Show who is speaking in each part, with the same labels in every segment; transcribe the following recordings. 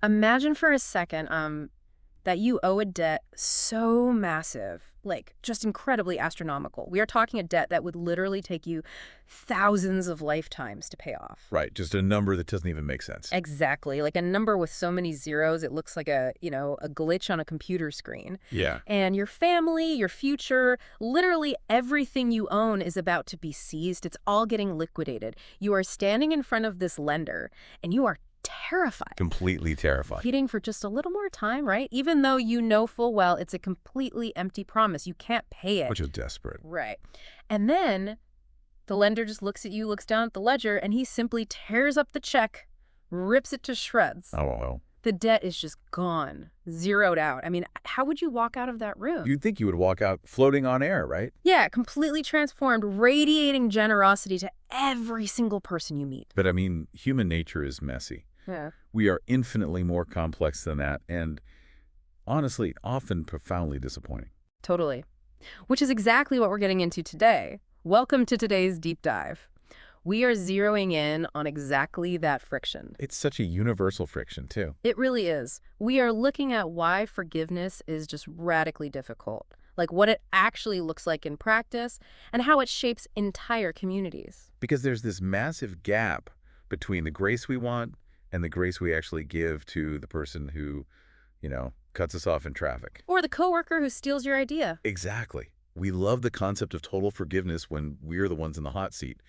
Speaker 1: Imagine for a second that you owe a debt so massive, like just incredibly astronomical. We are talking a debt that would literally take you thousands of lifetimes to pay off.
Speaker 2: Right, just a number that doesn't even make sense.
Speaker 1: Exactly, like a number with so many zeros, it looks like a glitch on a computer screen.
Speaker 2: Yeah.
Speaker 1: And your family, your future, literally everything you own is about to be seized. It's all getting liquidated. You are standing in front of this lender, and you are terrified.
Speaker 2: Completely terrified.
Speaker 1: Pleading for just a little more time, right? Even though you know full well it's a completely empty promise. You can't pay it.
Speaker 2: Which is desperate.
Speaker 1: Right. And then the lender just looks at you, looks down at the ledger, and he simply tears up the check, rips it to shreds.
Speaker 2: Oh, well.
Speaker 1: The debt is just gone, zeroed out. I mean, how would you walk out of that room?
Speaker 2: You'd think you would walk out floating on air, right?
Speaker 1: Yeah, completely transformed, radiating generosity to every single person you meet.
Speaker 2: But I mean, human nature is messy.
Speaker 1: Yeah.
Speaker 2: We are infinitely more complex than that, and honestly, often profoundly disappointing.
Speaker 1: Totally. Which is exactly what we're getting into today. Welcome to today's deep dive. We are zeroing in on exactly that friction.
Speaker 2: It's such a universal friction, too.
Speaker 1: It really is. We are looking at why forgiveness is just radically difficult, like what it actually looks like in practice and how it shapes entire communities.
Speaker 2: Because there's this massive gap between the grace we want and the grace we actually give to the person who, cuts us off in traffic.
Speaker 1: Or the coworker who steals your idea.
Speaker 2: Exactly. We love the concept of total forgiveness when we're the ones in the hot seat.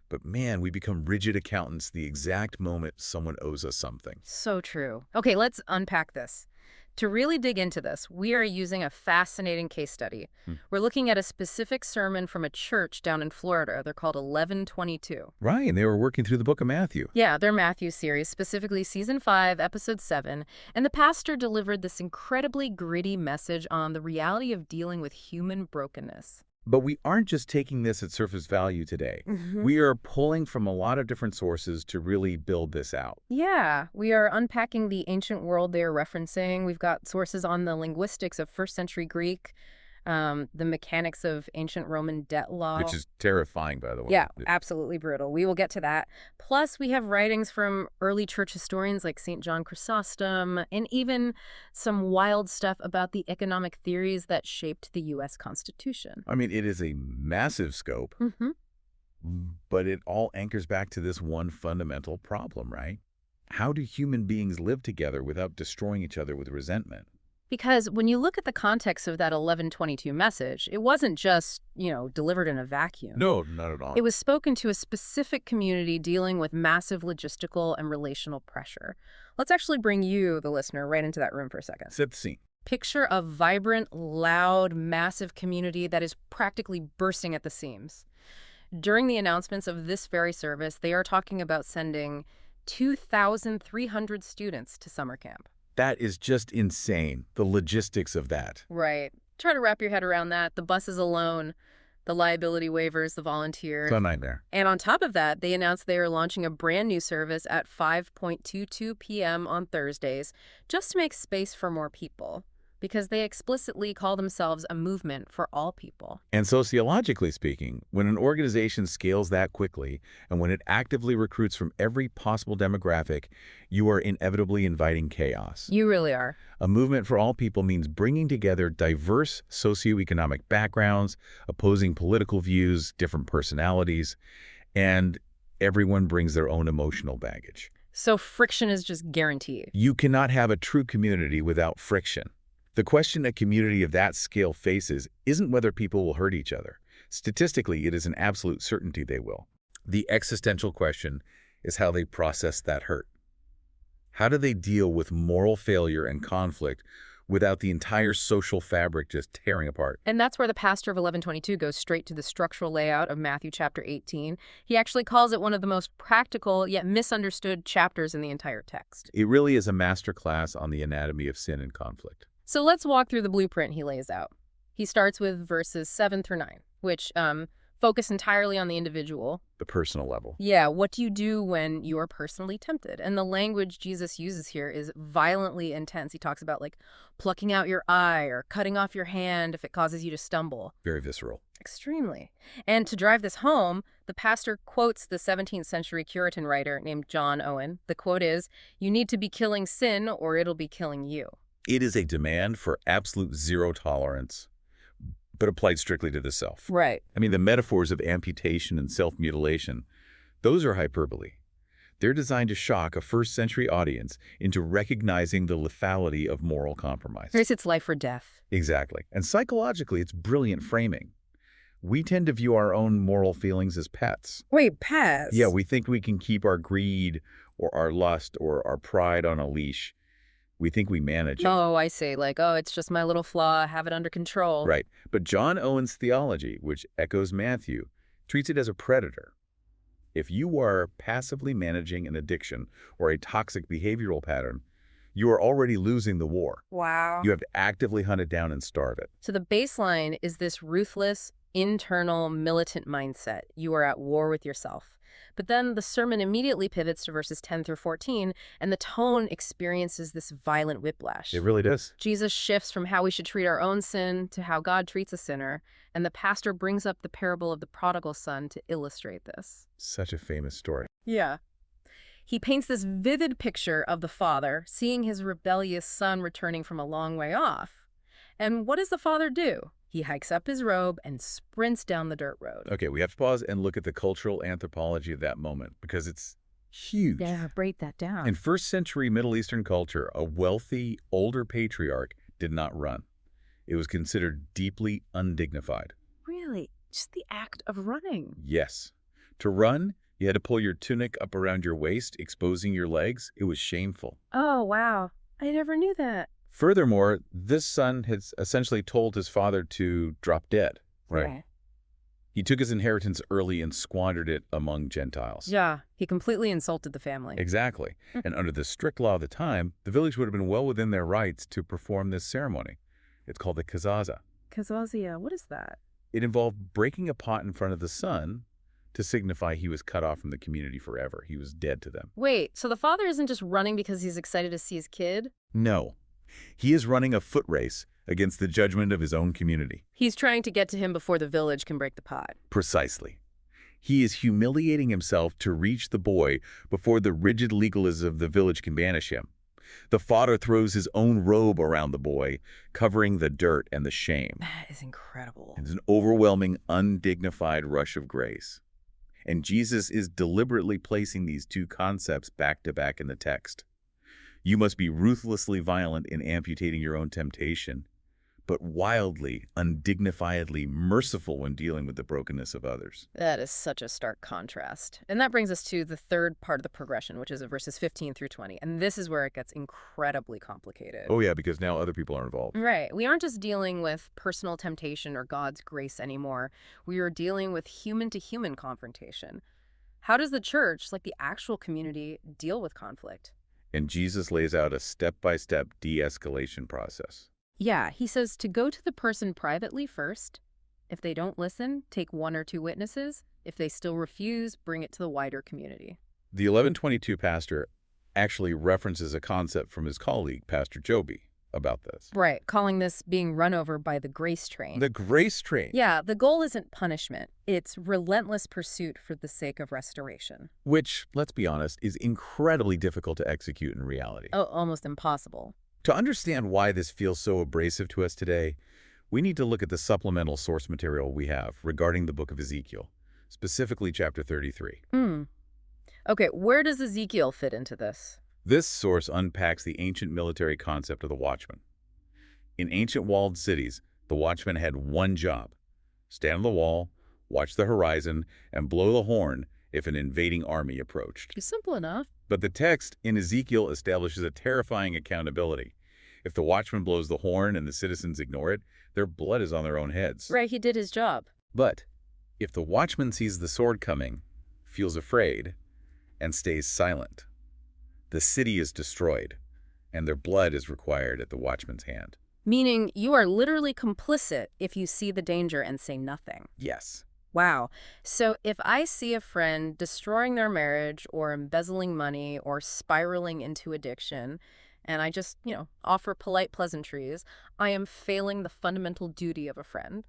Speaker 2: But man, we become rigid accountants the exact moment someone owes us something.
Speaker 1: So true. Okay, let's unpack this. To really dig into this, we are using a fascinating case study. We're looking at a specific sermon from a church down in Florida. They're called 1122.
Speaker 2: Right, and they were working through the book of Matthew.
Speaker 1: Yeah, their Matthew series, specifically Season 5, Episode 7. And the pastor delivered this incredibly gritty message on the reality of dealing with human brokenness.
Speaker 2: But we aren't just taking this at surface value today. We are pulling from a lot of different sources to really build this out.
Speaker 1: Yeah, we are unpacking the ancient world they're referencing. We've got sources on the linguistics of first century Greek, the mechanics of ancient Roman debt law.
Speaker 2: Which is terrifying, by the way.
Speaker 1: Yeah, absolutely brutal. We will get to that. Plus, we have writings from early church historians like St. John Chrysostom, and even some wild stuff about the economic theories that shaped the U.S. Constitution.
Speaker 2: I mean, it is a massive scope, but it all anchors back to this one fundamental problem, right? How do human beings live together without destroying each other with resentment?
Speaker 1: Because when you look at the context of that 1122 message, it wasn't just, delivered in a vacuum.
Speaker 2: No, not at all.
Speaker 1: It was spoken to a specific community dealing with massive logistical and relational pressure. Let's actually bring you, the listener, right into that room for a second.
Speaker 2: Set the scene.
Speaker 1: Picture a vibrant, loud, massive community that is practically bursting at the seams. During the announcements of this very service, they are talking about sending 2,300 students to summer camp.
Speaker 2: That is just insane, the logistics of that.
Speaker 1: Right. Try to wrap your head around that. The buses alone, the liability waivers, the volunteers.
Speaker 2: It's a nightmare.
Speaker 1: And on top of that, they announced they are launching a brand new service at 5:22 p.m. on Thursdays just to make space for more people, because they explicitly call themselves a movement for all people.
Speaker 2: And sociologically speaking, when an organization scales that quickly and when it actively recruits from every possible demographic, you are inevitably inviting chaos.
Speaker 1: You really are.
Speaker 2: A movement for all people means bringing together diverse socioeconomic backgrounds, opposing political views, different personalities, and everyone brings their own emotional baggage.
Speaker 1: So friction is just guaranteed.
Speaker 2: You cannot have a true community without friction. The question a community of that scale faces isn't whether people will hurt each other. Statistically, it is an absolute certainty they will. The existential question is how they process that hurt. How do they deal with moral failure and conflict without the entire social fabric just tearing apart?
Speaker 1: And that's where the pastor of 1122 goes straight to the structural layout of Matthew chapter 18. He actually calls it one of the most practical yet misunderstood chapters in the entire text.
Speaker 2: It really is a masterclass on the anatomy of sin and conflict.
Speaker 1: So let's walk through the blueprint he lays out. He starts with verses 7 through 9, which, Focus entirely on the individual.
Speaker 2: The personal level.
Speaker 1: Yeah, what do you do when you are personally tempted? And the language Jesus uses here is violently intense. He talks about like plucking out your eye or cutting off your hand if it causes you to stumble.
Speaker 2: Very visceral.
Speaker 1: Extremely. And to drive this home, the pastor quotes the 17th century Puritan writer named John Owen. The quote is, "You need to be killing sin or it'll be killing you."
Speaker 2: It is a demand for absolute zero tolerance, but applied strictly to the self.
Speaker 1: Right.
Speaker 2: I mean, the metaphors of amputation and self-mutilation, those are hyperbole. They're designed to shock a first-century audience into recognizing the lethality of moral compromise.
Speaker 1: It's life or death.
Speaker 2: Exactly. And psychologically, it's brilliant framing. We tend to view our own moral feelings as pets.
Speaker 1: Wait, pets?
Speaker 2: Yeah, we think we can keep our greed or our lust or our pride on a leash. We think we manage it.
Speaker 1: Oh, I see. Like, oh, it's just my little flaw. I have it under control.
Speaker 2: Right. But John Owen's theology, which echoes Matthew, treats it as a predator. If you are passively managing an addiction or a toxic behavioral pattern, you are already losing the war.
Speaker 1: Wow.
Speaker 2: You have to actively hunt it down and starve it.
Speaker 1: So the baseline is this ruthless, internal, militant mindset. You are at war with yourself. But then the sermon immediately pivots to verses 10 through 14, and the tone experiences this violent whiplash.
Speaker 2: It really does.
Speaker 1: Jesus shifts from how we should treat our own sin to how God treats a sinner, and the pastor brings up the parable of the prodigal son to illustrate this.
Speaker 2: Such a famous story.
Speaker 1: Yeah. He paints this vivid picture of the father seeing his rebellious son returning from a long way off. And what does the father do? He hikes up his robe and sprints down the dirt road.
Speaker 2: Okay, we have to pause and look at the cultural anthropology of that moment because it's huge.
Speaker 1: Yeah, break that down.
Speaker 2: In first-century Middle Eastern culture, a wealthy, older patriarch did not run. It was considered deeply undignified.
Speaker 1: Really? Just the act of running?
Speaker 2: Yes. To run, you had to pull your tunic up around your waist, exposing your legs. It was shameful.
Speaker 1: Oh, wow. I never knew that.
Speaker 2: Furthermore, this son had essentially told his father to drop dead.
Speaker 1: Right.
Speaker 2: He took his inheritance early and squandered it among Gentiles.
Speaker 1: Yeah, he completely insulted the family.
Speaker 2: Exactly. And under the strict law of the time, the village would have been well within their rights to perform this ceremony. It's called the kazaza.
Speaker 1: Kazazia, what is that?
Speaker 2: It involved breaking a pot in front of the son to signify he was cut off from the community forever. He was dead to them.
Speaker 1: Wait, so the father isn't just running because he's excited to see his kid?
Speaker 2: No. He is running a foot race against the judgment of his own community.
Speaker 1: He's trying to get to him before the village can break the pot.
Speaker 2: Precisely. He is humiliating himself to reach the boy before the rigid legalism of the village can banish him. The father throws his own robe around the boy, covering the dirt and the shame.
Speaker 1: That is incredible.
Speaker 2: It's an overwhelming, undignified rush of grace. And Jesus is deliberately placing these two concepts back to back in the text. You must be ruthlessly violent in amputating your own temptation, but wildly, undignifiedly merciful when dealing with the brokenness of others.
Speaker 1: That is such a stark contrast. And that brings us to the third part of the progression, which is verses 15 through 20. And this is where it gets incredibly complicated.
Speaker 2: Oh yeah, because now other people are involved.
Speaker 1: Right. We aren't just dealing with personal temptation or God's grace anymore. We are dealing with human-to-human confrontation. How does the church, like the actual community, deal with conflict?
Speaker 2: And Jesus lays out a step-by-step de-escalation process.
Speaker 1: Yeah, he says to go to the person privately first. If they don't listen, take 1 or 2 witnesses. If they still refuse, bring it to the wider community.
Speaker 2: The 1122 pastor actually references a concept from his colleague, Pastor Joby, about this.
Speaker 1: Right, calling this being run over by the grace train.
Speaker 2: The grace train.
Speaker 1: Yeah, the goal isn't punishment. It's relentless pursuit for the sake of restoration.
Speaker 2: Which, let's be honest, is incredibly difficult to execute in reality.
Speaker 1: Oh, almost impossible.
Speaker 2: To understand why this feels so abrasive to us today, we need to look at the supplemental source material we have regarding the book of Ezekiel, specifically chapter 33.
Speaker 1: Okay, where does Ezekiel fit into this?
Speaker 2: This source unpacks the ancient military concept of the watchman. In ancient walled cities, the watchman had one job: stand on the wall, watch the horizon, and blow the horn if an invading army approached.
Speaker 1: Simple enough.
Speaker 2: But the text in Ezekiel establishes a terrifying accountability. If the watchman blows the horn and the citizens ignore it, their blood is on their own heads.
Speaker 1: Right, he did his job.
Speaker 2: But if the watchman sees the sword coming, feels afraid, and stays silent, the city is destroyed, and their blood is required at the watchman's hand.
Speaker 1: Meaning you are literally complicit if you see the danger and say nothing.
Speaker 2: Yes.
Speaker 1: Wow. So if I see a friend destroying their marriage or embezzling money or spiraling into addiction, and I just, offer polite pleasantries, I am failing the fundamental duty of a friend.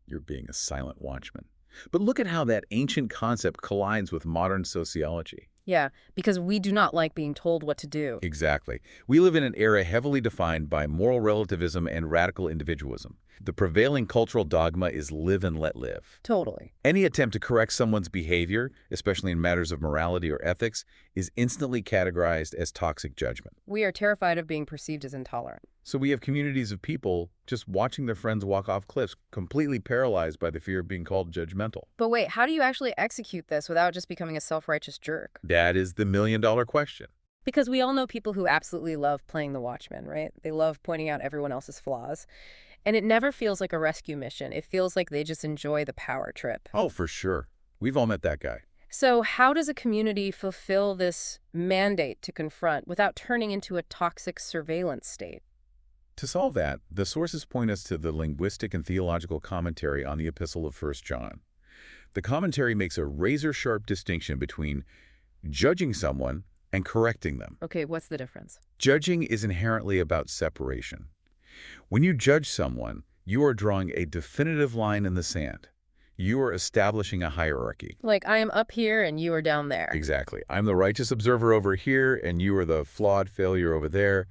Speaker 2: You're being a silent watchman. But look at how that ancient concept collides with modern sociology.
Speaker 1: Yeah, because we do not like being told what to do.
Speaker 2: Exactly. We live in an era heavily defined by moral relativism and radical individualism. The prevailing cultural dogma is live and let live.
Speaker 1: Totally.
Speaker 2: Any attempt to correct someone's behavior, especially in matters of morality or ethics, is instantly categorized as toxic judgment.
Speaker 1: We are terrified of being perceived as intolerant.
Speaker 2: So we have communities of people just watching their friends walk off cliffs, completely paralyzed by the fear of being called judgmental.
Speaker 1: But wait, how do you actually execute this without just becoming a self-righteous jerk?
Speaker 2: That is the million-dollar question.
Speaker 1: Because we all know people who absolutely love playing the watchman, right? They love pointing out everyone else's flaws. And it never feels like a rescue mission. It feels like they just enjoy the power trip.
Speaker 2: Oh, for sure. We've all met that guy.
Speaker 1: So how does a community fulfill this mandate to confront without turning into a toxic surveillance state?
Speaker 2: To solve that, the sources point us to the linguistic and theological commentary on the Epistle of 1 John. The commentary makes a razor-sharp distinction between judging someone and correcting them.
Speaker 1: Okay, what's the difference?
Speaker 2: Judging is inherently about separation. When you judge someone, you are drawing a definitive line in the sand. You are establishing a hierarchy.
Speaker 1: Like, I am up here and you are down there.
Speaker 2: Exactly. I'm the righteous observer over here, and you are the flawed failure over there.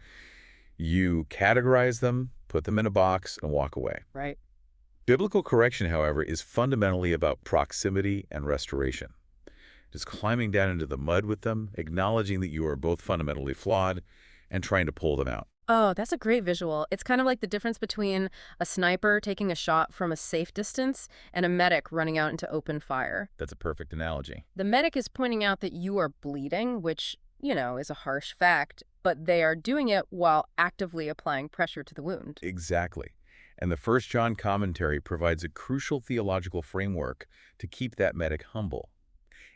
Speaker 2: You categorize them, put them in a box, and walk away.
Speaker 1: Right.
Speaker 2: Biblical correction, however, is fundamentally about proximity and restoration. Just climbing down into the mud with them, acknowledging that you are both fundamentally flawed, and trying to pull them out.
Speaker 1: Oh, that's a great visual. It's kind of like the difference between a sniper taking a shot from a safe distance and a medic running out into open fire.
Speaker 2: That's a perfect analogy.
Speaker 1: The medic is pointing out that you are bleeding, which, is a harsh fact, but they are doing it while actively applying pressure to the wound.
Speaker 2: Exactly. And the 1 John commentary provides a crucial theological framework to keep that medic humble.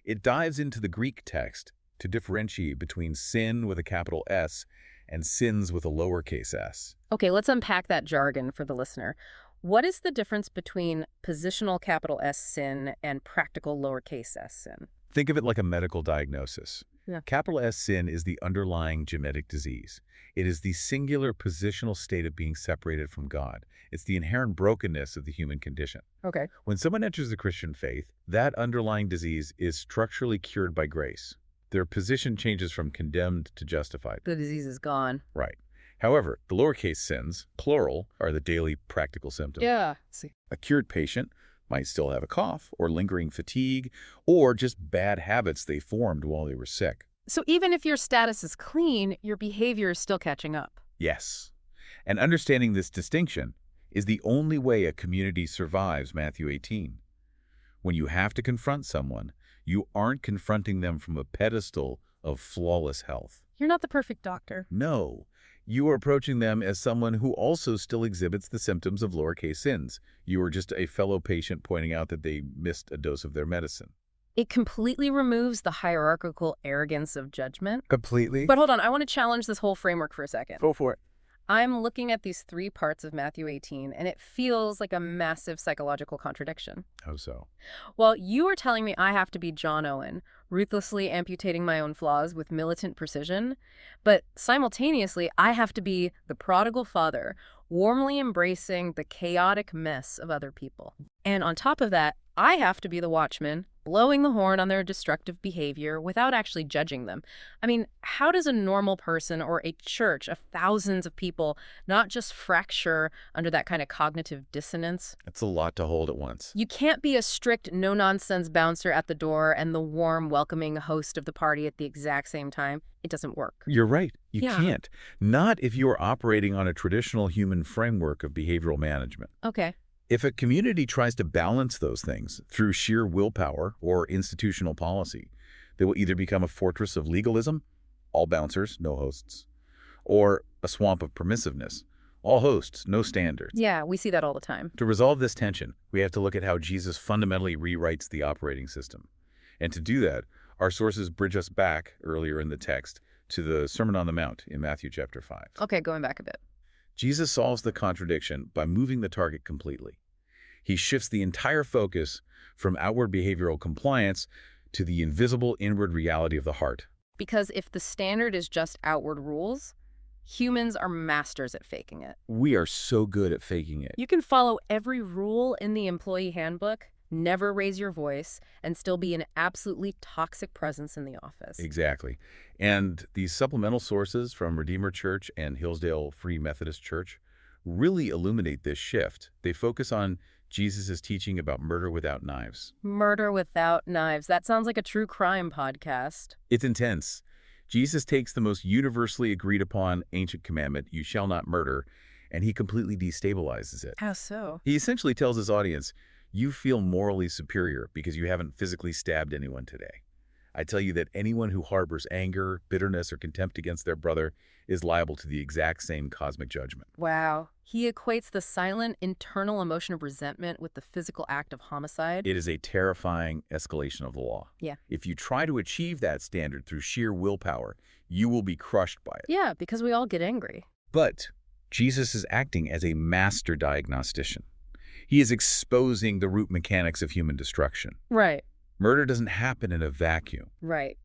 Speaker 2: It dives into the Greek text to differentiate between sin with a capital S and sins with a lowercase s.
Speaker 1: Okay, let's unpack that jargon for the listener. What is the difference between positional capital S sin and practical lowercase s sin?
Speaker 2: Think of it like a medical diagnosis.
Speaker 1: Yeah.
Speaker 2: Capital S sin is the underlying genetic disease. It is the singular positional state of being separated from God. It's the inherent brokenness of the human condition.
Speaker 1: Okay.
Speaker 2: When someone enters the Christian faith, that underlying disease is structurally cured by grace. Their position changes from condemned to justified.
Speaker 1: The disease is gone.
Speaker 2: Right. However, the lowercase sins, plural, are the daily practical symptom.
Speaker 1: Yeah. See.
Speaker 2: A cured patient might still have a cough or lingering fatigue or just bad habits they formed while they were sick.
Speaker 1: So even if your status is clean, your behavior is still catching up.
Speaker 2: Yes. And understanding this distinction is the only way a community survives Matthew 18. When you have to confront someone, you aren't confronting them from a pedestal of flawless health.
Speaker 1: You're not the perfect doctor.
Speaker 2: No. You are approaching them as someone who also still exhibits the symptoms of lowercase sins. You are just a fellow patient pointing out that they missed a dose of their medicine.
Speaker 1: It completely removes the hierarchical arrogance of judgment.
Speaker 2: Completely?
Speaker 1: But hold on, I want to challenge this whole framework for a second.
Speaker 2: Go for it.
Speaker 1: I'm looking at these 3 parts of Matthew 18, and it feels like a massive psychological contradiction.
Speaker 2: How so?
Speaker 1: Well, you are telling me I have to be John Owen, ruthlessly amputating my own flaws with militant precision, but simultaneously, I have to be the prodigal father, warmly embracing the chaotic mess of other people. And on top of that, I have to be the watchman, blowing the horn on their destructive behavior without actually judging them. I mean, how does a normal person or a church of thousands of people not just fracture under that kind of cognitive dissonance?
Speaker 2: It's a lot to hold at once.
Speaker 1: You can't be a strict, no-nonsense bouncer at the door and the warm, welcoming host of the party at the exact same time. It doesn't work.
Speaker 2: You're right. You
Speaker 1: Yeah.
Speaker 2: can't. Not if you're operating on a traditional human framework of behavioral management.
Speaker 1: Okay.
Speaker 2: If a community tries to balance those things through sheer willpower or institutional policy, they will either become a fortress of legalism, all bouncers, no hosts, or a swamp of permissiveness, all hosts, no standards.
Speaker 1: Yeah, we see that all the time.
Speaker 2: To resolve this tension, we have to look at how Jesus fundamentally rewrites the operating system. And to do that, our sources bridge us back earlier in the text to the Sermon on the Mount in Matthew chapter 5.
Speaker 1: Okay, going back a bit.
Speaker 2: Jesus solves the contradiction by moving the target completely. He shifts the entire focus from outward behavioral compliance to the invisible inward reality of the heart.
Speaker 1: Because if the standard is just outward rules, humans are masters at faking it.
Speaker 2: We are so good at faking it.
Speaker 1: You can follow every rule in the employee handbook, never raise your voice, and still be an absolutely toxic presence in the office.
Speaker 2: Exactly. And these supplemental sources from Redeemer Church and Hillsdale Free Methodist Church really illuminate this shift. They focus on Jesus' teaching about murder without knives.
Speaker 1: Murder without knives. That sounds like a true crime podcast.
Speaker 2: It's intense. Jesus takes the most universally agreed upon ancient commandment, you shall not murder, and he completely destabilizes it.
Speaker 1: How so?
Speaker 2: He essentially tells his audience, you feel morally superior because you haven't physically stabbed anyone today. I tell you that anyone who harbors anger, bitterness, or contempt against their brother is liable to the exact same cosmic judgment.
Speaker 1: Wow. He equates the silent, internal emotion of resentment with the physical act of homicide.
Speaker 2: It is a terrifying escalation of the law.
Speaker 1: Yeah.
Speaker 2: If you try to achieve that standard through sheer willpower, you will be crushed by it.
Speaker 1: Yeah, because we all get angry.
Speaker 2: But Jesus is acting as a master diagnostician. He is exposing the root mechanics of human destruction.
Speaker 1: Right.
Speaker 2: Murder doesn't happen in a vacuum.
Speaker 1: Right.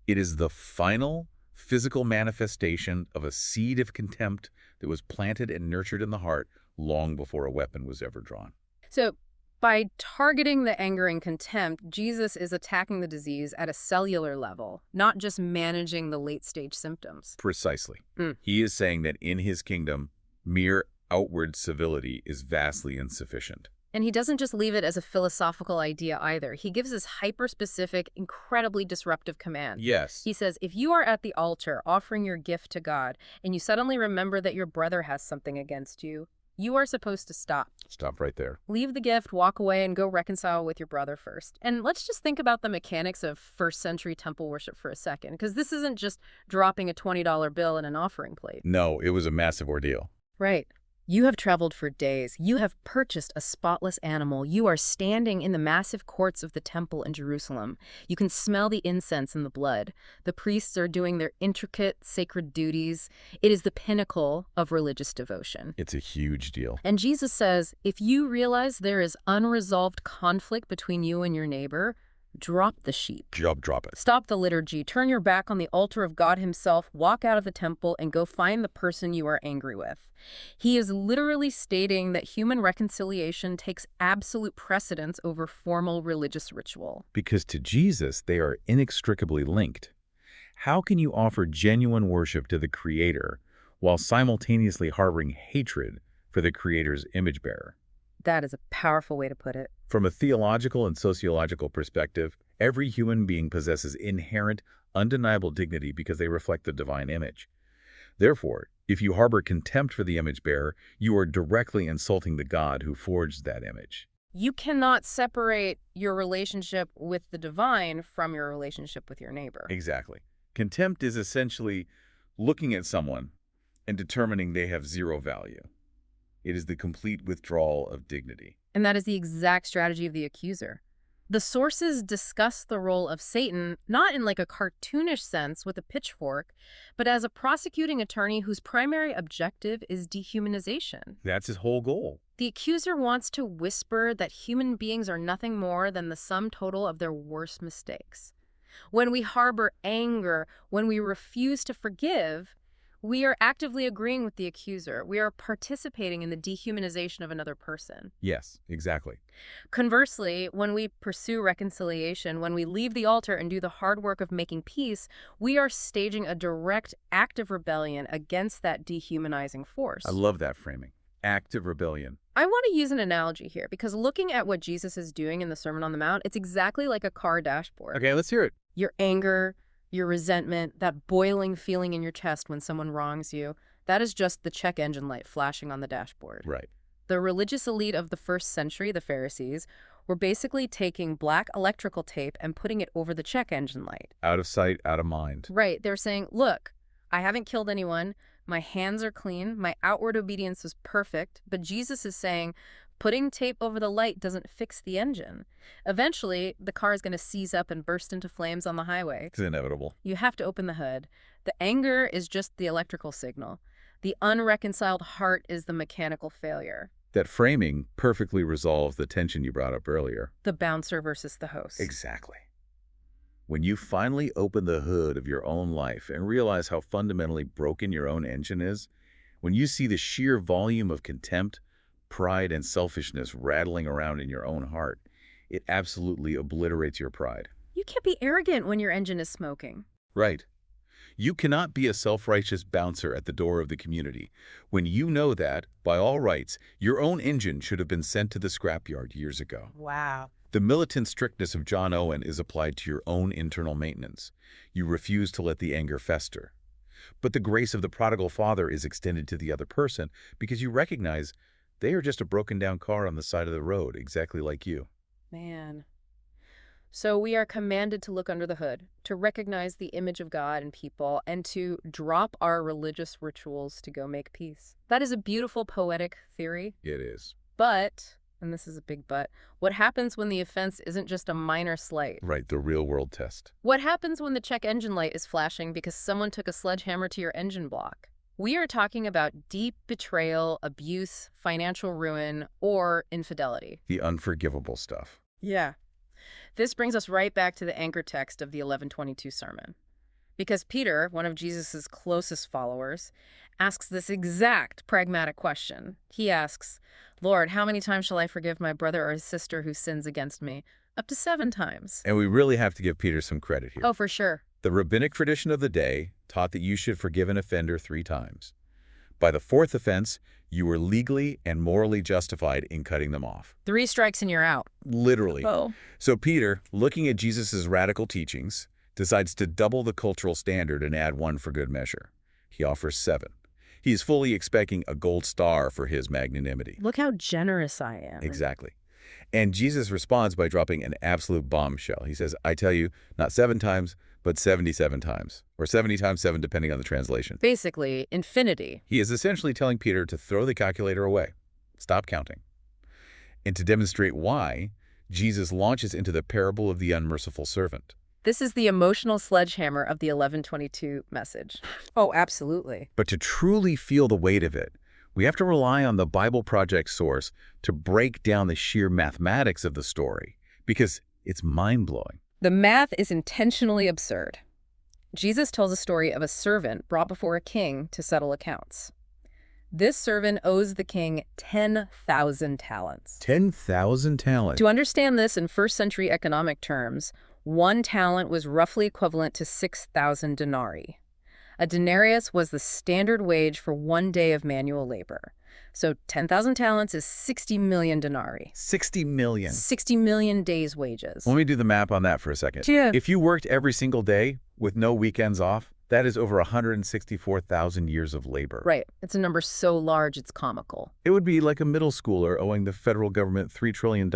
Speaker 2: It is the final physical manifestation of a seed of contempt that was planted and nurtured in the heart long before a weapon was ever drawn.
Speaker 1: So by targeting the anger and contempt, Jesus is attacking the disease at a cellular level, not just managing the late-stage symptoms.
Speaker 2: Precisely.
Speaker 1: Mm.
Speaker 2: He is saying that in his kingdom, mere outward civility is vastly insufficient.
Speaker 1: And he doesn't just leave it as a philosophical idea either. He gives this hyper-specific, incredibly disruptive command.
Speaker 2: Yes.
Speaker 1: He says, if you are at the altar offering your gift to God, and you suddenly remember that your brother has something against you, you are supposed to stop.
Speaker 2: Stop right there.
Speaker 1: Leave the gift, walk away, and go reconcile with your brother first. And let's just think about the mechanics of first-century temple worship for a second, because this isn't just dropping a $20 bill in an offering plate.
Speaker 2: No, it was a massive ordeal.
Speaker 1: Right. You have traveled for days. You have purchased a spotless animal. You are standing in the massive courts of the temple in Jerusalem. You can smell the incense and the blood. The priests are doing their intricate, sacred duties. It is the pinnacle of religious devotion.
Speaker 2: It's a huge deal.
Speaker 1: And Jesus says, if you realize there is unresolved conflict between you and your neighbor, drop the sheep.
Speaker 2: Drop it.
Speaker 1: Stop the liturgy. Turn your back on the altar of God himself. Walk out of the temple and go find the person you are angry with. He is literally stating that human reconciliation takes absolute precedence over formal religious ritual.
Speaker 2: Because to Jesus, they are inextricably linked. How can you offer genuine worship to the Creator while simultaneously harboring hatred for the Creator's image bearer?
Speaker 1: That is a powerful way to put it.
Speaker 2: From a theological and sociological perspective, every human being possesses inherent, undeniable dignity because they reflect the divine image. Therefore, if you harbor contempt for the image bearer, you are directly insulting the God who forged that image.
Speaker 1: You cannot separate your relationship with the divine from your relationship with your neighbor.
Speaker 2: Exactly. Contempt is essentially looking at someone and determining they have zero value. It is the complete withdrawal of dignity.
Speaker 1: And that is the exact strategy of the accuser. The sources discuss the role of Satan not in like a cartoonish sense with a pitchfork, but as a prosecuting attorney whose primary objective is dehumanization.
Speaker 2: That's his whole goal.
Speaker 1: The accuser wants to whisper that human beings are nothing more than the sum total of their worst mistakes. When we harbor anger, when we refuse to forgive, we are actively agreeing with the accuser. We are participating in the dehumanization of another person.
Speaker 2: Yes, exactly.
Speaker 1: Conversely, when we pursue reconciliation, when we leave the altar and do the hard work of making peace, we are staging a direct act of rebellion against that dehumanizing force.
Speaker 2: I love that framing. Active rebellion.
Speaker 1: I want to use an analogy here because looking at what Jesus is doing in the Sermon on the Mount, it's exactly like a car dashboard.
Speaker 2: Okay, let's hear it.
Speaker 1: Your anger, your resentment, that boiling feeling in your chest when someone wrongs you, that is just the check engine light flashing on the dashboard.
Speaker 2: Right.
Speaker 1: The religious elite of the first century, the Pharisees, were basically taking black electrical tape and putting it over the check engine light.
Speaker 2: Out of sight, out of mind.
Speaker 1: Right. They're saying, look, I haven't killed anyone. My hands are clean. My outward obedience is perfect. But Jesus is saying, putting tape over the light doesn't fix the engine. Eventually, the car is going to seize up and burst into flames on the highway.
Speaker 2: It's inevitable.
Speaker 1: You have to open the hood. The anger is just the electrical signal. The unreconciled heart is the mechanical failure.
Speaker 2: That framing perfectly resolves the tension you brought up earlier.
Speaker 1: The bouncer versus the host.
Speaker 2: Exactly. When you finally open the hood of your own life and realize how fundamentally broken your own engine is, when you see the sheer volume of contempt, pride, and selfishness rattling around in your own heart, it absolutely obliterates your pride.
Speaker 1: You can't be arrogant when your engine is smoking.
Speaker 2: Right. You cannot be a self-righteous bouncer at the door of the community when you know that, by all rights, your own engine should have been sent to the scrapyard years ago.
Speaker 1: Wow.
Speaker 2: The militant strictness of John Owen is applied to your own internal maintenance. You refuse to let the anger fester. But the grace of the prodigal father is extended to the other person because you recognize they are just a broken-down car on the side of the road, exactly like you.
Speaker 1: Man. So we are commanded to look under the hood, to recognize the image of God in people, and to drop our religious rituals to go make peace. That is a beautiful poetic theory.
Speaker 2: It is.
Speaker 1: But, and this is a big but, what happens when the offense isn't just a minor slight?
Speaker 2: Right, the real-world test.
Speaker 1: What happens when the check engine light is flashing because someone took a sledgehammer to your engine block? We are talking about deep betrayal, abuse, financial ruin, or infidelity.
Speaker 2: The unforgivable stuff.
Speaker 1: Yeah. This brings us right back to the anchor text of the 11:22 sermon. Because Peter, one of Jesus' closest followers, asks this exact pragmatic question. He asks, Lord, how many times shall I forgive my brother or his sister who sins against me? Up to 7 times.
Speaker 2: And we really have to give Peter some credit here.
Speaker 1: Oh, for sure.
Speaker 2: The rabbinic tradition of the day taught that you should forgive an offender 3 times. By the 4th offense, you were legally and morally justified in cutting them off.
Speaker 1: 3 strikes and you're out.
Speaker 2: Literally.
Speaker 1: Oh.
Speaker 2: So Peter, looking at Jesus' radical teachings, decides to double the cultural standard and add 1 for good measure. He offers 7. He is fully expecting a gold star for his magnanimity.
Speaker 1: Look how generous I am.
Speaker 2: Exactly. And Jesus responds by dropping an absolute bombshell. He says, I tell you, not 7 times, but 77 times, or 70 times 7, depending on the translation.
Speaker 1: Basically, infinity.
Speaker 2: He is essentially telling Peter to throw the calculator away, stop counting. And to demonstrate why, Jesus launches into the parable of the unmerciful servant.
Speaker 1: This is the emotional sledgehammer of the 11:22 message. Oh, absolutely.
Speaker 2: But to truly feel the weight of it, we have to rely on the Bible Project source to break down the sheer mathematics of the story, because it's mind-blowing.
Speaker 1: The math is intentionally absurd. Jesus tells a story of a servant brought before a king to settle accounts. This servant owes the king 10,000 talents.
Speaker 2: 10,000 talents.
Speaker 1: To understand this in first-century economic terms, 1 talent was roughly equivalent to 6,000 denarii. A denarius was the standard wage for 1 day of manual labor. So 10,000 talents is 60 million denarii.
Speaker 2: 60 million.
Speaker 1: 60 million days' wages.
Speaker 2: Let me do the math on that for a second.
Speaker 1: Yeah.
Speaker 2: If you worked every single day with no weekends off, that is over 164,000 years of labor.
Speaker 1: Right. It's a number so large it's comical.
Speaker 2: It would be like a middle schooler owing the federal government $3 trillion.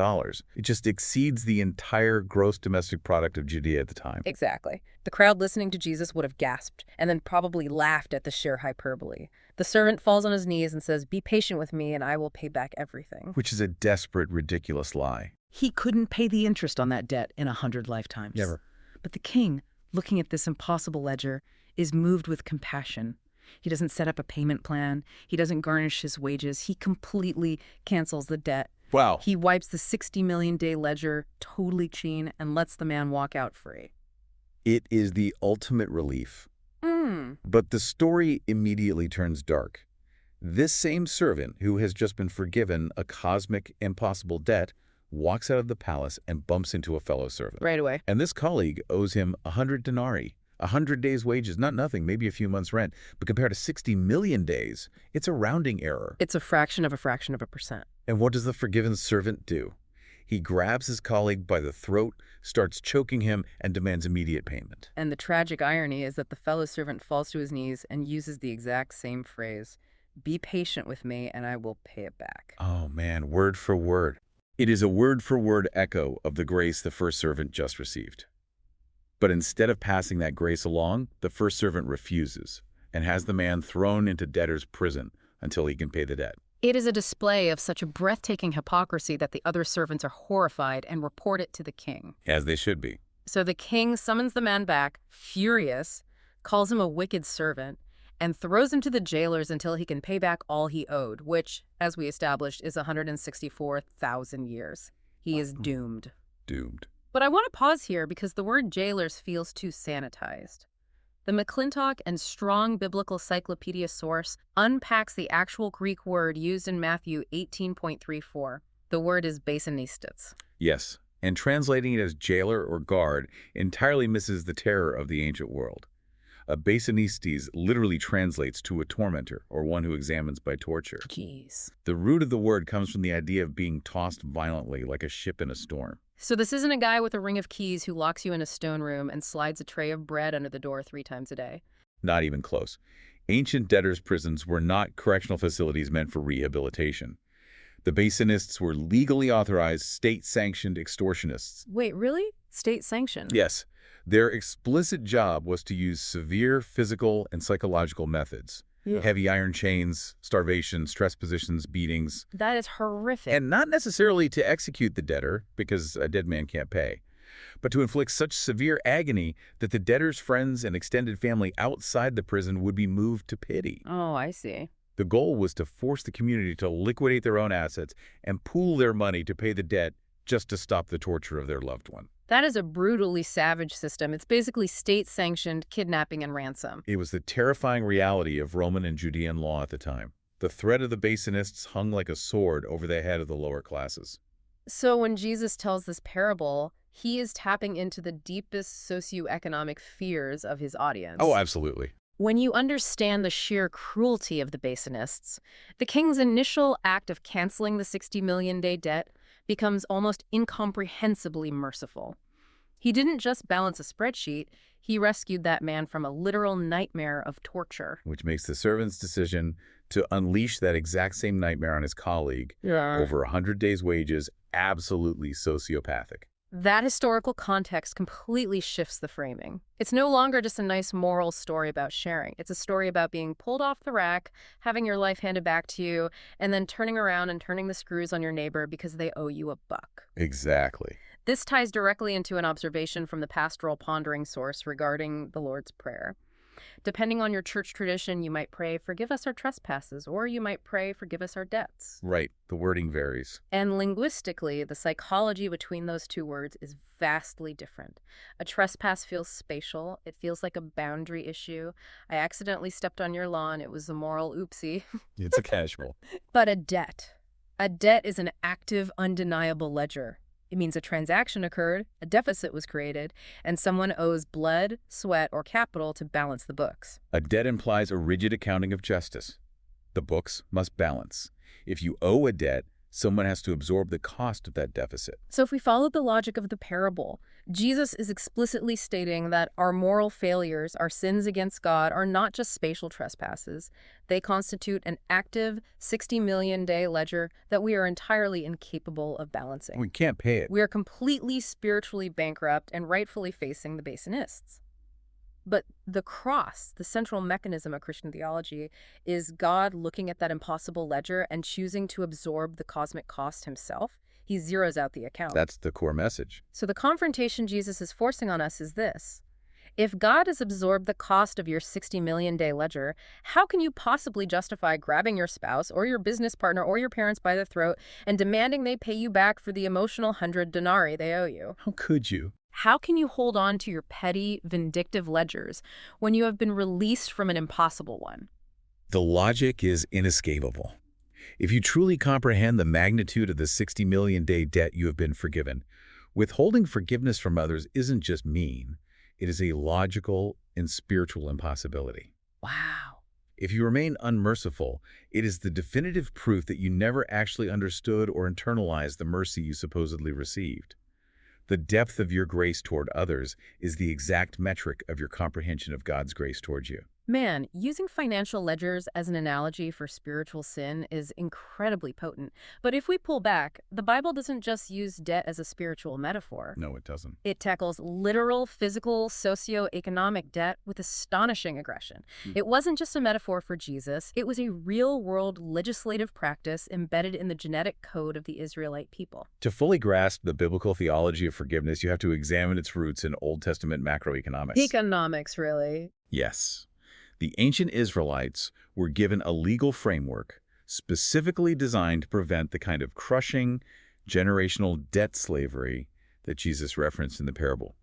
Speaker 2: It just exceeds the entire gross domestic product of Judea at the time.
Speaker 1: Exactly. The crowd listening to Jesus would have gasped and then probably laughed at the sheer hyperbole. The servant falls on his knees and says, "Be patient with me and I will pay back everything."
Speaker 2: Which is a desperate, ridiculous lie.
Speaker 3: He couldn't pay the interest on that debt in 100 lifetimes.
Speaker 2: Never.
Speaker 3: But the king, looking at this impossible ledger, is moved with compassion. He doesn't set up a payment plan. He doesn't garnish his wages. He completely cancels the debt.
Speaker 2: Wow.
Speaker 3: He wipes the 60 million day ledger totally clean and lets the man walk out free.
Speaker 2: It is the ultimate relief. But the story immediately turns dark. This same servant, who has just been forgiven a cosmic, impossible debt, walks out of the palace and bumps into a fellow servant.
Speaker 1: Right away.
Speaker 2: And this colleague owes him 100 denarii, 100 days' wages, not nothing, maybe a few months' rent. But compared to 60 million days, it's a rounding error.
Speaker 1: It's a fraction of a percent.
Speaker 2: And what does the forgiven servant do? He grabs his colleague by the throat, starts choking him, and demands immediate payment.
Speaker 1: And the tragic irony is that the fellow servant falls to his knees and uses the exact same phrase, "Be patient with me and I will pay it back."
Speaker 2: Oh man, word for word. It is a word-for-word echo of the grace the first servant just received. But instead of passing that grace along, the first servant refuses and has the man thrown into debtor's prison until he can pay the debt.
Speaker 1: It is a display of such a breathtaking hypocrisy that the other servants are horrified and report it to the king.
Speaker 2: As they should be.
Speaker 1: So the king summons the man back, furious, calls him a wicked servant, and throws him to the jailers until he can pay back all he owed, which, as we established, is 164,000 years. He is doomed.
Speaker 2: Doomed.
Speaker 1: But I want to pause here because the word jailers feels too sanitized. The McClintock and Strong Biblical Cyclopedia source unpacks the actual Greek word used in Matthew 18.34. The word is basinistas.
Speaker 2: Yes, and translating it as jailer or guard entirely misses the terror of the ancient world. A basinistes literally translates to a tormentor or one who examines by torture.
Speaker 1: Jeez.
Speaker 2: The root of the word comes from the idea of being tossed violently like a ship in a storm.
Speaker 1: So this isn't a guy with a ring of keys who locks you in a stone room and slides a tray of bread under the door 3 times a day.
Speaker 2: Not even close. Ancient debtors' prisons were not correctional facilities meant for rehabilitation. The basinists were legally authorized, state-sanctioned extortionists.
Speaker 1: Wait, really? State sanctioned?
Speaker 2: Yes. Their explicit job was to use severe physical and psychological methods.
Speaker 1: Yeah.
Speaker 2: Heavy iron chains, starvation, stress positions, beatings.
Speaker 1: That is horrific.
Speaker 2: And not necessarily to execute the debtor, because a dead man can't pay, but to inflict such severe agony that the debtor's friends and extended family outside the prison would be moved to pity.
Speaker 1: Oh, I see.
Speaker 2: The goal was to force the community to liquidate their own assets and pool their money to pay the debt just to stop the torture of their loved one.
Speaker 1: That is a brutally savage system. It's basically state-sanctioned kidnapping and ransom.
Speaker 2: It was the terrifying reality of Roman and Judean law at the time. The threat of the basinists hung like a sword over the head of the lower classes.
Speaker 1: So when Jesus tells this parable, he is tapping into the deepest socioeconomic fears of his audience.
Speaker 2: Oh, absolutely.
Speaker 1: When you understand the sheer cruelty of the basinists, the king's initial act of canceling the 60 million day debt becomes almost incomprehensibly merciful. He didn't just balance a spreadsheet, he rescued that man from a literal nightmare of torture.
Speaker 2: Which makes the servant's decision to unleash that exact same nightmare on his colleague over 100 days' wages absolutely sociopathic.
Speaker 1: That historical context completely shifts the framing. It's no longer just a nice moral story about sharing. It's a story about being pulled off the rack, having your life handed back to you, and then turning around and turning the screws on your neighbor because they owe you $1.
Speaker 2: Exactly.
Speaker 1: This ties directly into an observation from the pastoral pondering source regarding the Lord's Prayer. Depending on your church tradition, you might pray, "Forgive us our trespasses," or you might pray, "Forgive us our debts."
Speaker 2: Right. The wording varies.
Speaker 1: And linguistically, the psychology between those two words is vastly different. A trespass feels spatial. It feels like a boundary issue. I accidentally stepped on your lawn. It was a moral oopsie.
Speaker 2: It's a casual.
Speaker 1: But a debt is an active, undeniable ledger. It means a transaction occurred, a deficit was created, and someone owes blood, sweat, or capital to balance the books.
Speaker 2: A debt implies a rigid accounting of justice. The books must balance. If you owe a debt, someone has to absorb the cost of that deficit.
Speaker 1: So if we follow the logic of the parable, Jesus is explicitly stating that our moral failures, our sins against God, are not just spatial trespasses. They constitute an active 60 million day ledger that we are entirely incapable of balancing.
Speaker 2: We can't pay it.
Speaker 1: We are completely spiritually bankrupt and rightfully facing the basinists. But the cross, the central mechanism of Christian theology, is God looking at that impossible ledger and choosing to absorb the cosmic cost himself. He zeroes out the account.
Speaker 2: That's the core message.
Speaker 1: So the confrontation Jesus is forcing on us is this. If God has absorbed the cost of your 60 million day ledger, how can you possibly justify grabbing your spouse or your business partner or your parents by the throat and demanding they pay you back for the emotional 100 denarii they owe you?
Speaker 2: How could you?
Speaker 1: How can you hold on to your petty, vindictive ledgers when you have been released from an impossible one?
Speaker 2: The logic is inescapable. If you truly comprehend the magnitude of the 60 million day debt you have been forgiven, withholding forgiveness from others isn't just mean. It is a logical and spiritual impossibility.
Speaker 1: Wow.
Speaker 2: If you remain unmerciful, it is the definitive proof that you never actually understood or internalized the mercy you supposedly received. The depth of your grace toward others is the exact metric of your comprehension of God's grace towards you.
Speaker 1: Man, using financial ledgers as an analogy for spiritual sin is incredibly potent. But if we pull back, the Bible doesn't just use debt as a spiritual metaphor.
Speaker 2: No, it doesn't.
Speaker 1: It tackles literal, physical, socioeconomic debt with astonishing aggression. It wasn't just a metaphor for Jesus. It was a real-world legislative practice embedded in the genetic code of the Israelite people.
Speaker 2: To fully grasp the biblical theology of forgiveness, you have to examine its roots in Old Testament macroeconomics.
Speaker 1: Economics, really.
Speaker 2: Yes. The ancient Israelites were given a legal framework specifically designed to prevent the kind of crushing, generational debt slavery that Jesus referenced in the parable.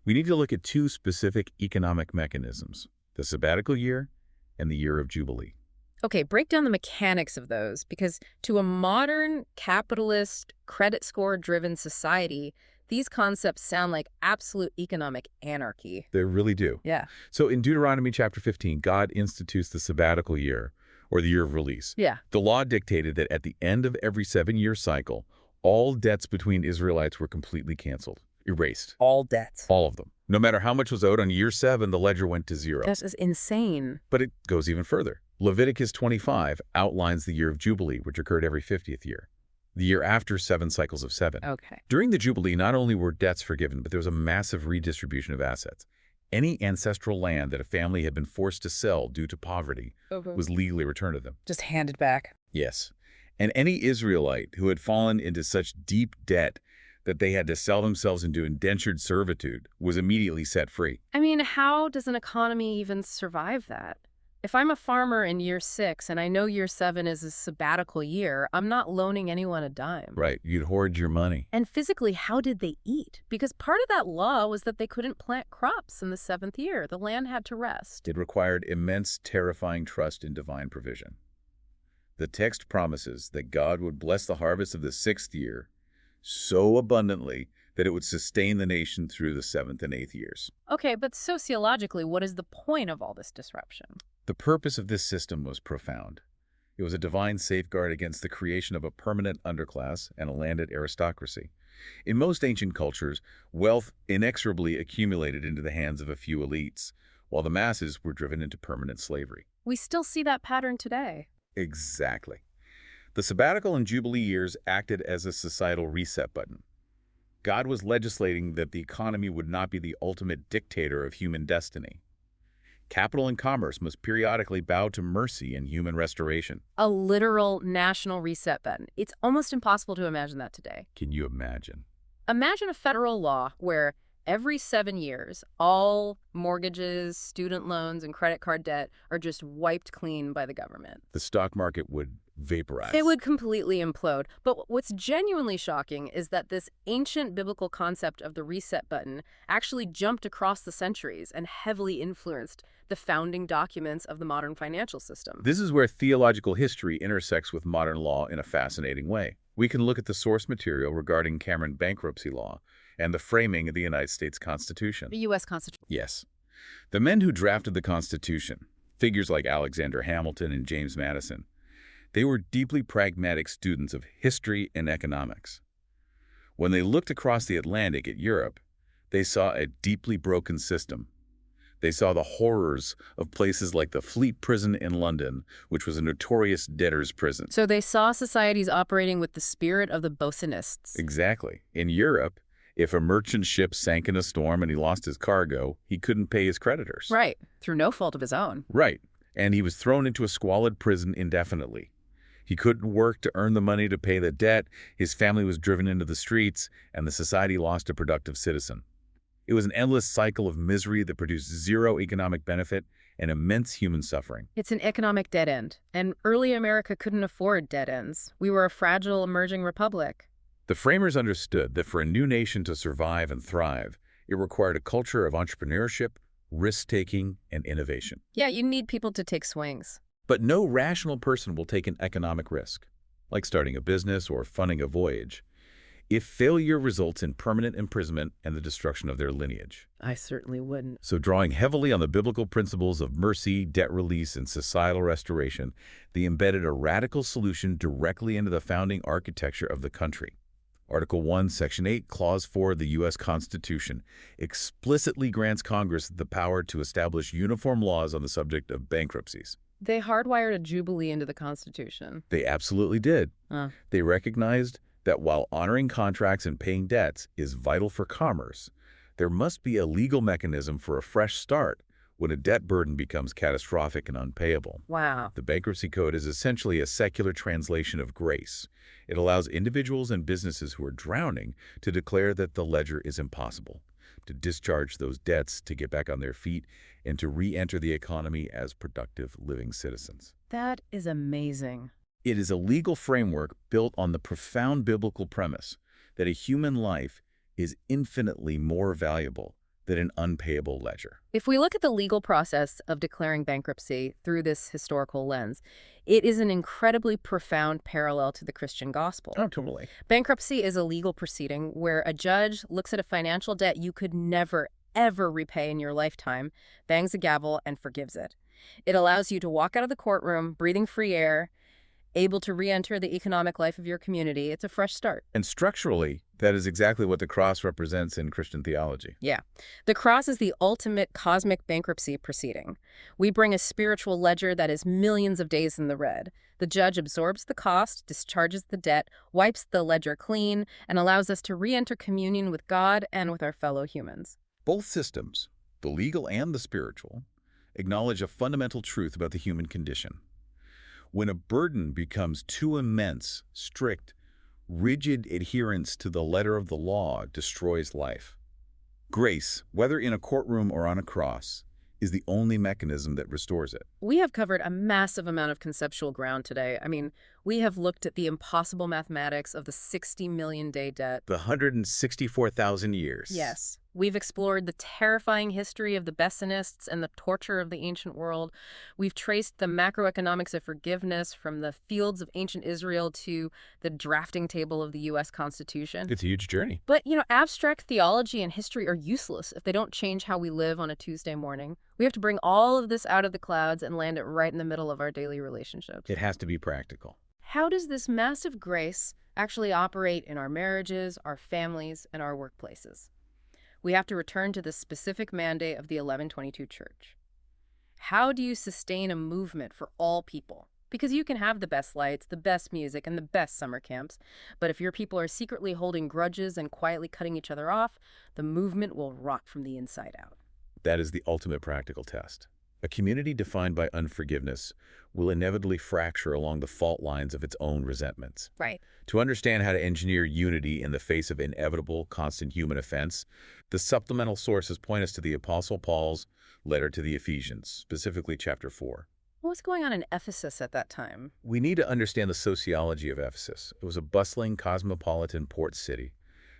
Speaker 2: We need to look at two specific economic mechanisms, the sabbatical year and the year of Jubilee.
Speaker 1: Okay, break down the mechanics of those, because to a modern, capitalist, credit score-driven society, these concepts sound like absolute economic anarchy.
Speaker 2: They really do.
Speaker 1: Yeah.
Speaker 2: So in Deuteronomy chapter 15, God institutes the sabbatical year, or the year of release.
Speaker 1: Yeah.
Speaker 2: The law dictated that at the end of every 7-year cycle, all debts between Israelites were completely canceled, erased.
Speaker 1: All debts.
Speaker 2: All of them. No matter how much was owed on year 7, the ledger went to zero.
Speaker 1: That is insane.
Speaker 2: But it goes even further. Leviticus 25 outlines the year of Jubilee, which occurred every 50th year, the year after 7 cycles of 7.
Speaker 1: Okay.
Speaker 2: During the Jubilee, not only were debts forgiven, but there was a massive redistribution of assets. Any ancestral land that a family had been forced to sell due to poverty was legally returned to them.
Speaker 1: Just handed back.
Speaker 2: Yes. And any Israelite who had fallen into such deep debt that they had to sell themselves into indentured servitude was immediately set free.
Speaker 1: I mean, how does an economy even survive that? If I'm a farmer in year 6 and I know year 7 is a sabbatical year, I'm not loaning anyone a dime.
Speaker 2: Right. You'd hoard your money.
Speaker 1: And physically, how did they eat? Because part of that law was that they couldn't plant crops in the 7th year. The land had to rest.
Speaker 2: It required immense, terrifying trust in divine provision. The text promises that God would bless the harvest of the 6th year so abundantly that it would sustain the nation through the 7th and 8th years.
Speaker 1: Okay, but sociologically, what is the point of all this disruption?
Speaker 2: The purpose of this system was profound. It was a divine safeguard against the creation of a permanent underclass and a landed aristocracy. In most ancient cultures, wealth inexorably accumulated into the hands of a few elites, while the masses were driven into permanent slavery.
Speaker 1: We still see that pattern today.
Speaker 2: Exactly. The sabbatical and Jubilee years acted as a societal reset button. God was legislating that the economy would not be the ultimate dictator of human destiny. Capital and commerce must periodically bow to mercy and human restoration.
Speaker 1: A literal national reset button. It's almost impossible to imagine that today.
Speaker 2: Can you imagine?
Speaker 1: Imagine a federal law where every 7 years, all mortgages, student loans, and credit card debt are just wiped clean by the government.
Speaker 2: The stock market would vaporize.
Speaker 1: It would completely implode. But what's genuinely shocking is that this ancient biblical concept of the reset button actually jumped across the centuries and heavily influenced the founding documents of the modern financial system.
Speaker 2: This is where theological history intersects with modern law in a fascinating way. We can look at the source material regarding Cameron bankruptcy law and the framing of the United States Constitution.
Speaker 1: The U.S. Constitution.
Speaker 2: Yes. The men who drafted the Constitution, figures like Alexander Hamilton and James Madison, they were deeply pragmatic students of history and economics. When they looked across the Atlantic at Europe, they saw a deeply broken system. They saw the horrors of places like the Fleet Prison in London, which was a notorious debtor's prison.
Speaker 1: So they saw societies operating with the spirit of the Bosonists.
Speaker 2: Exactly. In Europe, if a merchant ship sank in a storm and he lost his cargo, he couldn't pay his creditors.
Speaker 1: Right, through no fault of his own.
Speaker 2: Right. And he was thrown into a squalid prison indefinitely. He couldn't work to earn the money to pay the debt, his family was driven into the streets, and the society lost a productive citizen. It was an endless cycle of misery that produced zero economic benefit and immense human suffering.
Speaker 1: It's an economic dead end, and early America couldn't afford dead ends. We were a fragile, emerging republic.
Speaker 2: The framers understood that for a new nation to survive and thrive, it required a culture of entrepreneurship, risk-taking, and innovation.
Speaker 1: Yeah, you need people to take swings.
Speaker 2: But no rational person will take an economic risk, like starting a business or funding a voyage, if failure results in permanent imprisonment and the destruction of their lineage.
Speaker 1: I certainly wouldn't.
Speaker 2: So drawing heavily on the biblical principles of mercy, debt release, and societal restoration, they embedded a radical solution directly into the founding architecture of the country. Article 1, Section 8, Clause 4 of the U.S. Constitution explicitly grants Congress the power to establish uniform laws on the subject of bankruptcies.
Speaker 1: They hardwired a jubilee into the Constitution.
Speaker 2: They absolutely did. They recognized that while honoring contracts and paying debts is vital for commerce, there must be a legal mechanism for a fresh start when a debt burden becomes catastrophic and unpayable.
Speaker 1: Wow.
Speaker 2: The Bankruptcy Code is essentially a secular translation of grace. It allows individuals and businesses who are drowning to declare that the ledger is impossible, to discharge those debts, to get back on their feet, and to re-enter the economy as productive living citizens.
Speaker 3: That is amazing.
Speaker 2: It is a legal framework built on the profound biblical premise that a human life is infinitely more valuable than an unpayable ledger.
Speaker 1: If we look at the legal process of declaring bankruptcy through this historical lens, it is an incredibly profound parallel to the Christian gospel.
Speaker 2: Oh, totally.
Speaker 1: Bankruptcy is a legal proceeding where a judge looks at a financial debt you could never, ever repay in your lifetime, bangs a gavel, and forgives it. It allows you to walk out of the courtroom, breathing free air, able to re-enter the economic life of your community. It's a fresh start.
Speaker 2: And structurally, that is exactly what the cross represents in Christian theology.
Speaker 1: Yeah. The cross is the ultimate cosmic bankruptcy proceeding. We bring a spiritual ledger that is millions of days in the red. The judge absorbs the cost, discharges the debt, wipes the ledger clean, and allows us to re-enter communion with God and with our fellow humans.
Speaker 2: Both systems, the legal and the spiritual, acknowledge a fundamental truth about the human condition. When a burden becomes too immense, strict, rigid adherence to the letter of the law destroys life. Grace, whether in a courtroom or on a cross, is the only mechanism that restores it.
Speaker 1: We have covered a massive amount of conceptual ground today. I mean, we have looked at the impossible mathematics of the 60 million day debt.
Speaker 2: The 164,000 years.
Speaker 1: Yes. We've explored the terrifying history of the Bessonists and the torture of the ancient world. We've traced the macroeconomics of forgiveness from the fields of ancient Israel to the drafting table of the U.S. Constitution.
Speaker 2: It's a huge journey.
Speaker 1: But, abstract theology and history are useless if they don't change how we live on a Tuesday morning. We have to bring all of this out of the clouds and land it right in the middle of our daily relationships.
Speaker 2: It has to be practical.
Speaker 1: How does this massive grace actually operate in our marriages, our families, and our workplaces? We have to return to the specific mandate of the 1122 Church. How do you sustain a movement for all people? Because you can have the best lights, the best music, and the best summer camps, but if your people are secretly holding grudges and quietly cutting each other off, the movement will rot from the inside out.
Speaker 2: That is the ultimate practical test. A community defined by unforgiveness will inevitably fracture along the fault lines of its own resentments.
Speaker 1: Right.
Speaker 2: To understand how to engineer unity in the face of inevitable, constant human offense, the supplemental sources point us to the Apostle Paul's letter to the Ephesians, specifically chapter 4.
Speaker 1: What was going on in Ephesus at that time?
Speaker 2: We need to understand the sociology of Ephesus. It was a bustling, cosmopolitan port city.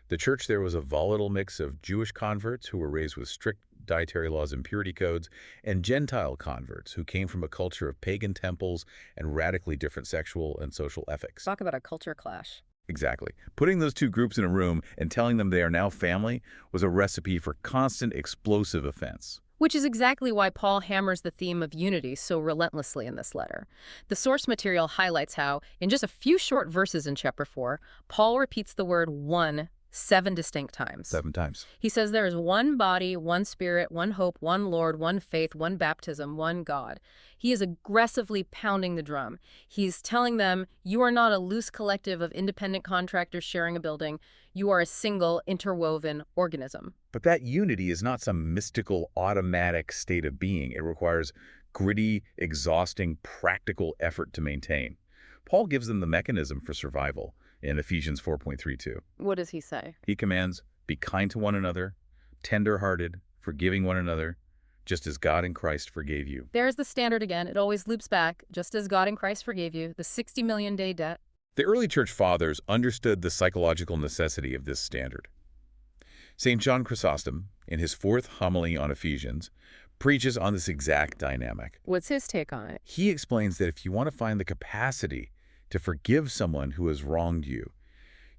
Speaker 2: The church there was a volatile mix of Jewish converts who were raised with strict dietary laws and purity codes, and Gentile converts who came from a culture of pagan temples and radically different sexual and social ethics.
Speaker 1: Talk about a culture clash.
Speaker 2: Exactly. Putting those two groups in a room and telling them they are now family was a recipe for constant explosive offense.
Speaker 1: Which is exactly why Paul hammers the theme of unity so relentlessly in this letter. The source material highlights how, in just a few short verses in chapter 4, Paul repeats the word one 7 distinct times.
Speaker 2: 7 times.
Speaker 1: He says there is one body, one spirit, one hope, one Lord, one faith, one baptism, one God. He is aggressively pounding the drum. He's telling them, you are not a loose collective of independent contractors sharing a building. You are a single, interwoven organism.
Speaker 2: But that unity is not some mystical, automatic state of being. It requires gritty, exhausting, practical effort to maintain. Paul gives them the mechanism for survival in Ephesians 4.32.
Speaker 1: What does he say?
Speaker 2: He commands, be kind to one another, tender-hearted, forgiving one another, just as God in Christ forgave you.
Speaker 1: There's the standard again. It always loops back, just as God in Christ forgave you, the 60 million day debt.
Speaker 2: The early church fathers understood the psychological necessity of this standard. St. John Chrysostom, in his 4th homily on Ephesians, preaches on this exact dynamic.
Speaker 1: What's his take on it?
Speaker 2: He explains that if you want to find the capacity to forgive someone who has wronged you,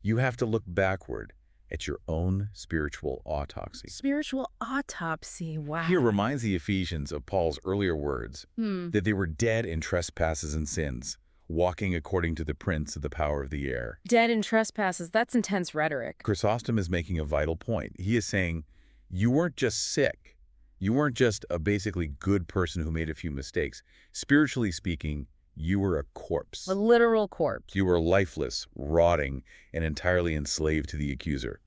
Speaker 2: you have to look backward at your own spiritual autopsy.
Speaker 3: Spiritual autopsy, wow.
Speaker 2: He reminds the Ephesians of Paul's earlier words, that they were dead in trespasses and sins, walking according to the prince of the power of the air.
Speaker 1: Dead in trespasses, that's intense rhetoric.
Speaker 2: Chrysostom is making a vital point. He is saying, you weren't just sick. You weren't just a basically good person who made a few mistakes. Spiritually speaking, you were a corpse.
Speaker 1: A literal corpse.
Speaker 2: You were lifeless, rotting, and entirely enslaved to the accuser.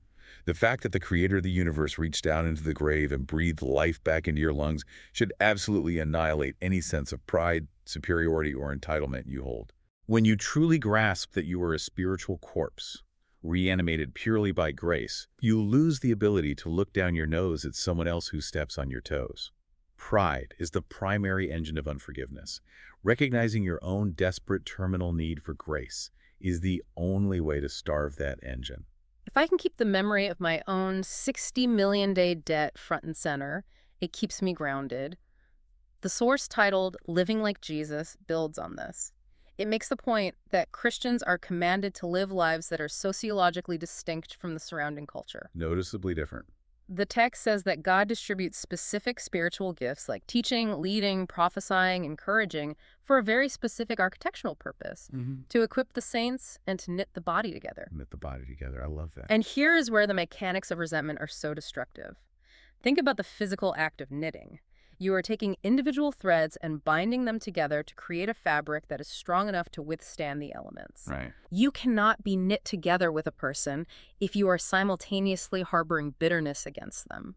Speaker 2: The fact that the creator of the universe reached down into the grave and breathed life back into your lungs should absolutely annihilate any sense of pride, superiority, or entitlement you hold. When you truly grasp that you are a spiritual corpse, reanimated purely by grace, you lose the ability to look down your nose at someone else who steps on your toes. Pride is the primary engine of unforgiveness. Recognizing your own desperate terminal need for grace is the only way to starve that engine.
Speaker 1: If I can keep the memory of my own 60 million day debt front and center, it keeps me grounded. The source titled Living Like Jesus builds on this. It makes the point that Christians are commanded to live lives that are sociologically distinct from the surrounding culture.
Speaker 2: Noticeably different.
Speaker 1: The text says that God distributes specific spiritual gifts like teaching, leading, prophesying, encouraging for a very specific architectural purpose, to equip the saints and to knit the body together.
Speaker 2: Knit the body together. I love that.
Speaker 1: And here is where the mechanics of resentment are so destructive. Think about the physical act of knitting. You are taking individual threads and binding them together to create a fabric that is strong enough to withstand the elements.
Speaker 2: Right.
Speaker 1: You cannot be knit together with a person if you are simultaneously harboring bitterness against them.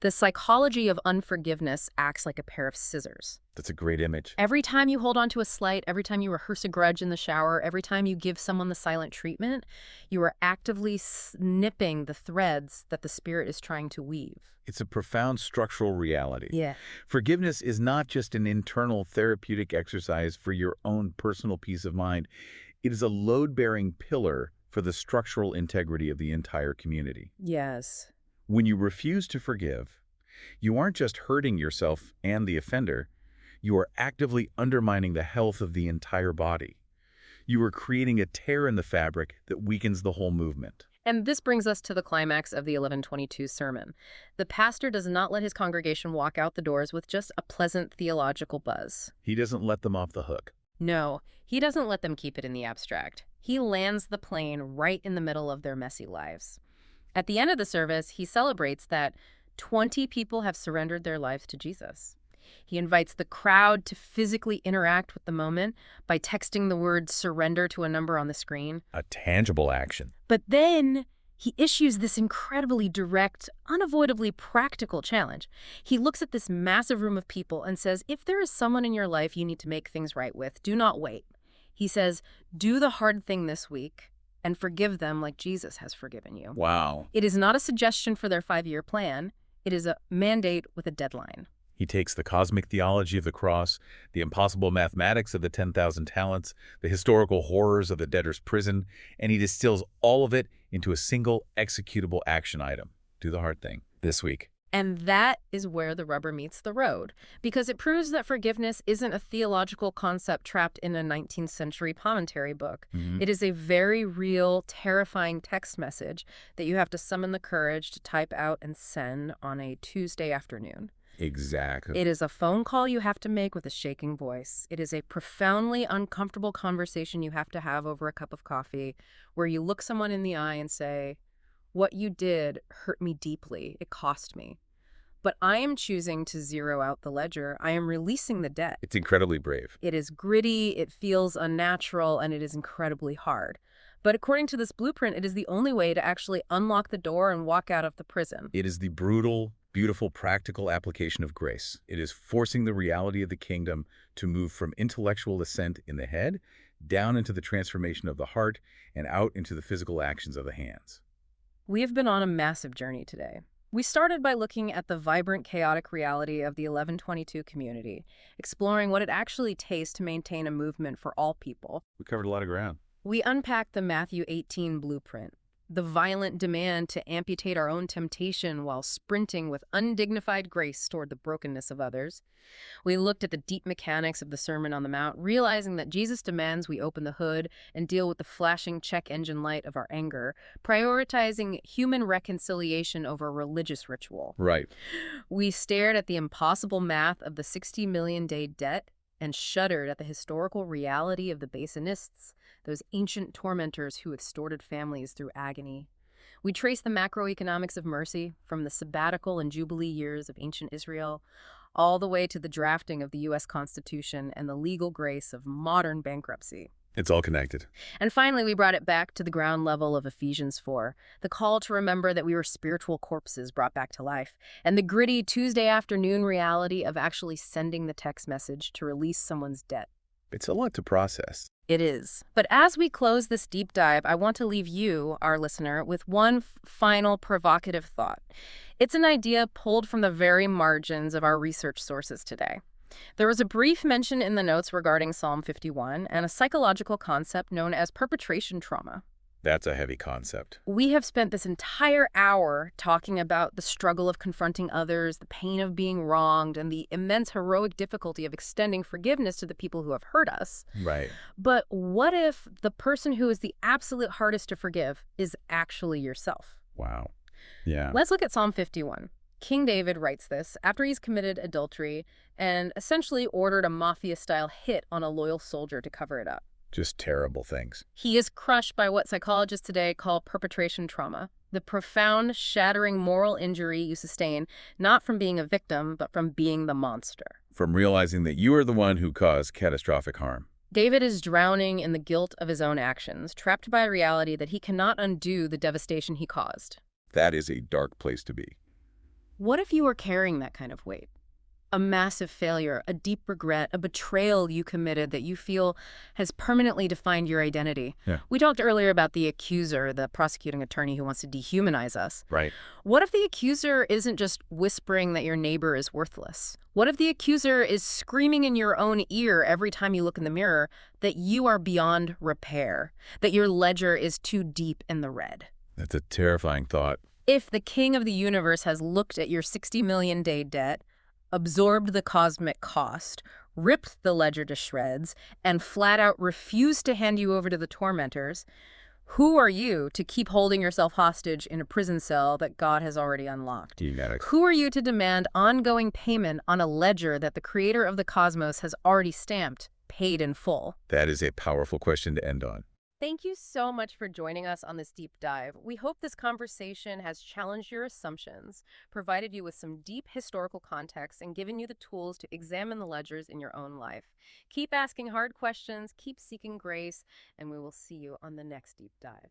Speaker 1: The psychology of unforgiveness acts like a pair of scissors.
Speaker 2: That's a great image.
Speaker 1: Every time you hold on to a slight, every time you rehearse a grudge in the shower, every time you give someone the silent treatment, you are actively snipping the threads that the spirit is trying to weave.
Speaker 2: It's a profound structural reality.
Speaker 1: Yeah.
Speaker 2: Forgiveness is not just an internal therapeutic exercise for your own personal peace of mind. It is a load-bearing pillar for the structural integrity of the entire community.
Speaker 1: Yes.
Speaker 2: When you refuse to forgive, you aren't just hurting yourself and the offender, you are actively undermining the health of the entire body. You are creating a tear in the fabric that weakens the whole movement.
Speaker 1: And this brings us to the climax of the 11:22 sermon. The pastor does not let his congregation walk out the doors with just a pleasant theological buzz.
Speaker 2: He doesn't let them off the hook.
Speaker 1: No, he doesn't let them keep it in the abstract. He lands the plane right in the middle of their messy lives. At the end of the service, he celebrates that 20 people have surrendered their lives to Jesus. He invites the crowd to physically interact with the moment by texting the word surrender to a number on the screen.
Speaker 2: A tangible action.
Speaker 1: But then he issues this incredibly direct, unavoidably practical challenge. He looks at this massive room of people and says, if there is someone in your life you need to make things right with, do not wait. He says, do the hard thing this week and forgive them like Jesus has forgiven you.
Speaker 2: Wow.
Speaker 1: It is not a suggestion for their 5-year plan. It is a mandate with a deadline.
Speaker 2: He takes the cosmic theology of the cross, the impossible mathematics of the 10,000 talents, the historical horrors of the debtor's prison, and he distills all of it into a single executable action item. Do the hard thing this week.
Speaker 1: And that is where the rubber meets the road, because it proves that forgiveness isn't a theological concept trapped in a 19th century commentary book. It is a very real, terrifying text message that you have to summon the courage to type out and send on a Tuesday afternoon.
Speaker 2: Exactly.
Speaker 1: It is a phone call you have to make with a shaking voice. It is a profoundly uncomfortable conversation you have to have over a cup of coffee, where you look someone in the eye and say, what you did hurt me deeply. It cost me. But I am choosing to zero out the ledger. I am releasing the debt.
Speaker 2: It's incredibly brave.
Speaker 1: It is gritty, it feels unnatural, and it is incredibly hard. But according to this blueprint, it is the only way to actually unlock the door and walk out of the prison.
Speaker 2: It is the brutal, beautiful, practical application of grace. It is forcing the reality of the kingdom to move from intellectual assent in the head down into the transformation of the heart and out into the physical actions of the hands.
Speaker 1: We have been on a massive journey today. We started by looking at the vibrant, chaotic reality of the 1122 community, exploring what it actually takes to maintain a movement for all people.
Speaker 2: We covered a lot of ground.
Speaker 1: We unpacked the Matthew 18 blueprint, the violent demand to amputate our own temptation while sprinting with undignified grace toward the brokenness of others. We looked at the deep mechanics of the Sermon on the Mount, realizing that Jesus demands we open the hood and deal with the flashing check engine light of our anger, prioritizing human reconciliation over religious ritual.
Speaker 2: Right.
Speaker 1: We stared at the impossible math of the 60 million day debt and shuddered at the historical reality of the Basanists, those ancient tormentors who extorted families through agony. We traced the macroeconomics of mercy from the sabbatical and jubilee years of ancient Israel all the way to the drafting of the U.S. Constitution and the legal grace of modern bankruptcy.
Speaker 2: It's all connected.
Speaker 1: And finally, we brought it back to the ground level of Ephesians 4, the call to remember that we were spiritual corpses brought back to life, and the gritty Tuesday afternoon reality of actually sending the text message to release someone's debt.
Speaker 2: It's a lot to process.
Speaker 1: It is. But as we close this deep dive, I want to leave you, our listener, with one final provocative thought. It's an idea pulled from the very margins of our research sources today. There was a brief mention in the notes regarding Psalm 51 and a psychological concept known as perpetration trauma.
Speaker 2: That's a heavy concept.
Speaker 1: We have spent this entire hour talking about the struggle of confronting others, the pain of being wronged, and the immense heroic difficulty of extending forgiveness to the people who have hurt us.
Speaker 2: Right.
Speaker 1: But what if the person who is the absolute hardest to forgive is actually yourself?
Speaker 2: Wow. Yeah.
Speaker 1: Let's look at Psalm 51. King David writes this after he's committed adultery and essentially ordered a mafia-style hit on a loyal soldier to cover it up.
Speaker 2: Just terrible things.
Speaker 1: He is crushed by what psychologists today call perpetration trauma, the profound, shattering moral injury you sustain not from being a victim, but from being the monster.
Speaker 2: From realizing that you are the one who caused catastrophic harm.
Speaker 1: David is drowning in the guilt of his own actions, trapped by a reality that he cannot undo the devastation he caused.
Speaker 2: That is a dark place to be.
Speaker 1: What if you were carrying that kind of weight? A massive failure, a deep regret, a betrayal you committed that you feel has permanently defined your identity.
Speaker 2: Yeah.
Speaker 1: We talked earlier about the accuser, the prosecuting attorney who wants to dehumanize us.
Speaker 2: Right.
Speaker 1: What if the accuser isn't just whispering that your neighbor is worthless? What if the accuser is screaming in your own ear every time you look in the mirror that you are beyond repair, that your ledger is too deep in the red?
Speaker 2: That's a terrifying thought.
Speaker 1: If the king of the universe has looked at your 60 million day debt, absorbed the cosmic cost, ripped the ledger to shreds, and flat out refused to hand you over to the tormentors, who are you to keep holding yourself hostage in a prison cell that God has already unlocked?
Speaker 2: You gotta...
Speaker 1: Who are you to demand ongoing payment on a ledger that the creator of the cosmos has already stamped, paid in full?
Speaker 2: That is a powerful question to end on.
Speaker 1: Thank you so much for joining us on this deep dive. We hope this conversation has challenged your assumptions, provided you with some deep historical context, and given you the tools to examine the ledgers in your own life. Keep asking hard questions, keep seeking grace, and we will see you on the next deep dive.